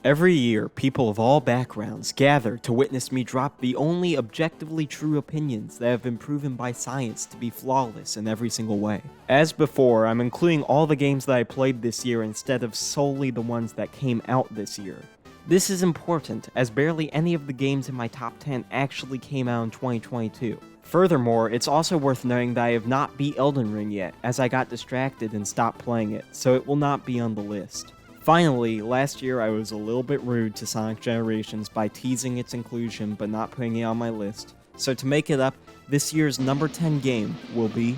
Every year, people of all backgrounds gather to witness me drop the only objectively true opinions that have been proven by science to be flawless in every single way. As before, I'm including all the games that I played this year instead of solely the ones that came out this year. This is important, as barely any of the games in my top 10 actually came out in 2022. Furthermore, it's also worth noting that I have not beat Elden Ring yet, as I got distracted and stopped playing it, so it will not be on the list. Finally, last year I was a little bit rude to Sonic Generations by teasing its inclusion but not putting it on my list, so to make it up, this year's number 10 game will be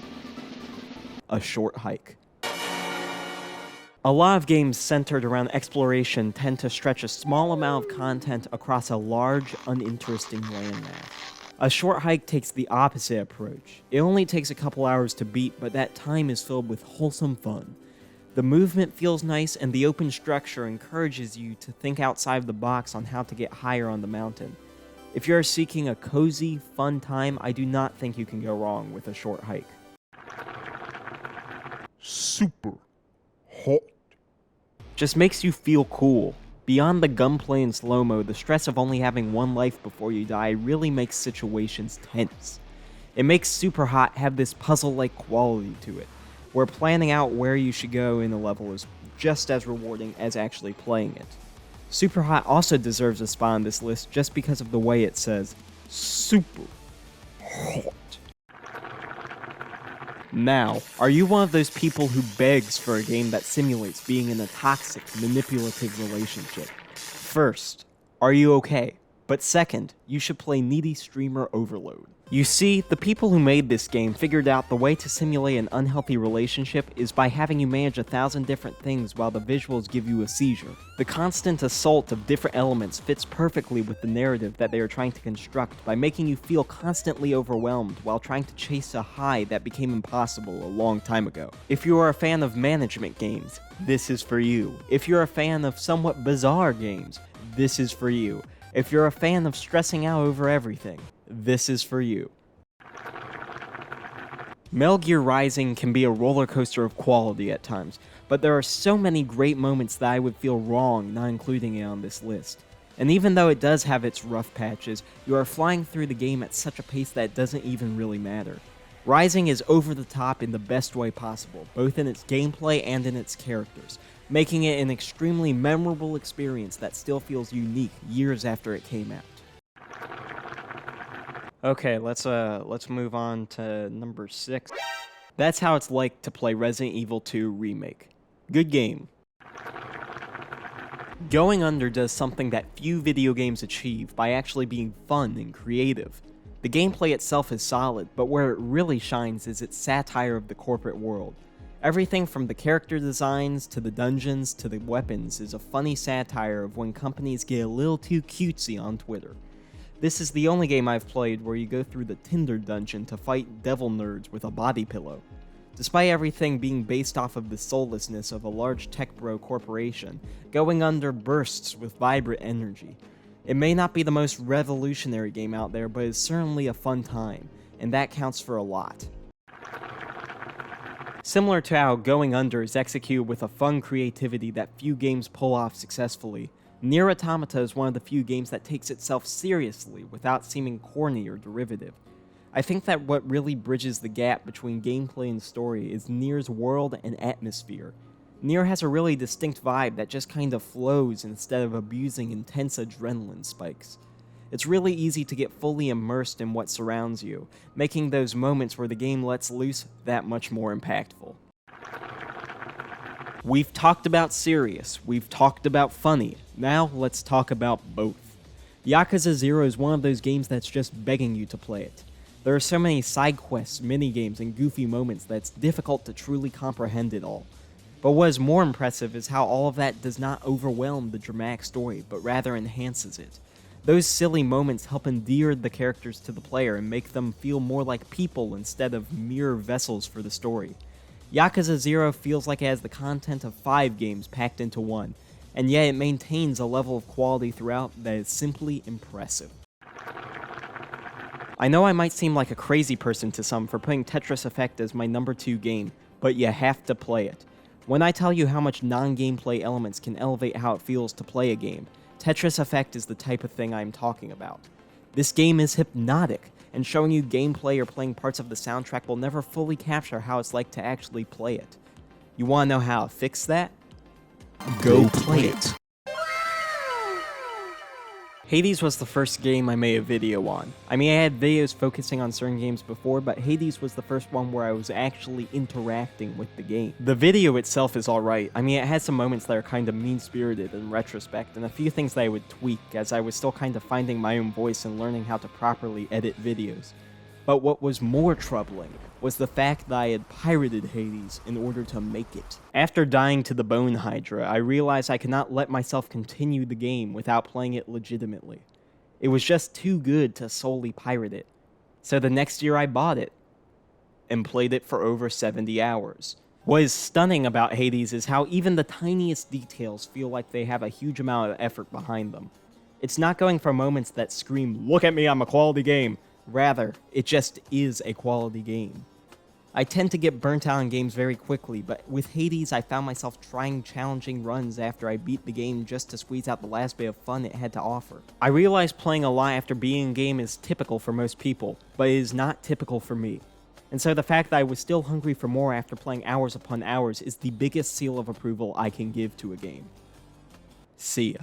A Short Hike. A lot of games centered around exploration tend to stretch a small amount of content across a large, uninteresting landmass. A Short Hike takes the opposite approach. It only takes a couple hours to beat, but that time is filled with wholesome fun. The movement feels nice, and the open structure encourages you to think outside the box on how to get higher on the mountain. If you are seeking a cozy, fun time, I do not think you can go wrong with A Short Hike. Super hot. Just makes you feel cool. Beyond the gunplay and slow-mo, the stress of only having one life before you die really makes situations tense. It makes Super Hot have this puzzle-like quality to it, where planning out where you should go in a level is just as rewarding as actually playing it. Super Hot also deserves a spot on this list just because of the way it says, super hot. Now, are you one of those people who begs for a game that simulates being in a toxic, manipulative relationship? First, are you okay? But second, you should play Needy Streamer Overload. You see, the people who made this game figured out the way to simulate an unhealthy relationship is by having you manage 1,000 different things while the visuals give you a seizure. The constant assault of different elements fits perfectly with the narrative that they are trying to construct by making you feel constantly overwhelmed while trying to chase a high that became impossible a long time ago. If you are a fan of management games, this is for you. If you're a fan of somewhat bizarre games, this is for you. If you're a fan of stressing out over everything, this is for you. Metal Gear Rising can be a roller coaster of quality at times, but there are so many great moments that I would feel wrong not including it on this list. And even though it does have its rough patches, you are flying through the game at such a pace that it doesn't even really matter. Rising is over the top in the best way possible, both in its gameplay and in its characters, making it an extremely memorable experience that still feels unique years after it came out. Okay, let's move on to number 6. That's how it's like to play Resident Evil 2 Remake. Good game. Going Under does something that few video games achieve by actually being fun and creative. The gameplay itself is solid, but where it really shines is its satire of the corporate world. Everything from the character designs to the dungeons to the weapons is a funny satire of when companies get a little too cutesy on Twitter. This is the only game I've played where you go through the Tinder dungeon to fight devil nerds with a body pillow. Despite everything being based off of the soullessness of a large tech bro corporation, Going Under bursts with vibrant energy. It may not be the most revolutionary game out there, but it's certainly a fun time, and that counts for a lot. Similar to how Going Under is executed with a fun creativity that few games pull off successfully, Nier Automata is one of the few games that takes itself seriously without seeming corny or derivative. I think that what really bridges the gap between gameplay and story is Nier's world and atmosphere. Nier has a really distinct vibe that just kind of flows instead of abusing intense adrenaline spikes. It's really easy to get fully immersed in what surrounds you, making those moments where the game lets loose that much more impactful. We've talked about serious, we've talked about funny, now let's talk about both. Yakuza 0 is one of those games that's just begging you to play it. There are so many side quests, minigames, and goofy moments that it's difficult to truly comprehend it all. But what is more impressive is how all of that does not overwhelm the dramatic story, but rather enhances it. Those silly moments help endear the characters to the player and make them feel more like people instead of mere vessels for the story. Yakuza 0 feels like it has the content of 5 games packed into one, and yet it maintains a level of quality throughout that is simply impressive. I know I might seem like a crazy person to some for putting Tetris Effect as my number 2 game, but you have to play it. When I tell you how much non-gameplay elements can elevate how it feels to play a game, Tetris Effect is the type of thing I'm talking about. This game is hypnotic, and showing you gameplay or playing parts of the soundtrack will never fully capture how it's like to actually play it. You wanna know how to fix that? Go play it. Hades was the first game I made a video on. I mean, I had videos focusing on certain games before, but Hades was the first one where I was actually interacting with the game. The video itself is alright. I mean, it has some moments that are kind of mean-spirited in retrospect, and a few things that I would tweak, as I was still kind of finding my own voice and learning how to properly edit videos. But what was more troubling was the fact that I had pirated Hades in order to make it. After dying to the Bone Hydra, I realized I could not let myself continue the game without playing it legitimately. It was just too good to solely pirate it. So the next year I bought it, and played it for over 70 hours. What is stunning about Hades is how even the tiniest details feel like they have a huge amount of effort behind them. It's not going for moments that scream, "Look at me, I'm a quality game." Rather, it just is a quality game. I tend to get burnt out on games very quickly, but with Hades I found myself trying challenging runs after I beat the game just to squeeze out the last bit of fun it had to offer. I realize playing a lot after beating a game is typical for most people, but it is not typical for me. And so the fact that I was still hungry for more after playing hours upon hours is the biggest seal of approval I can give to a game. See ya.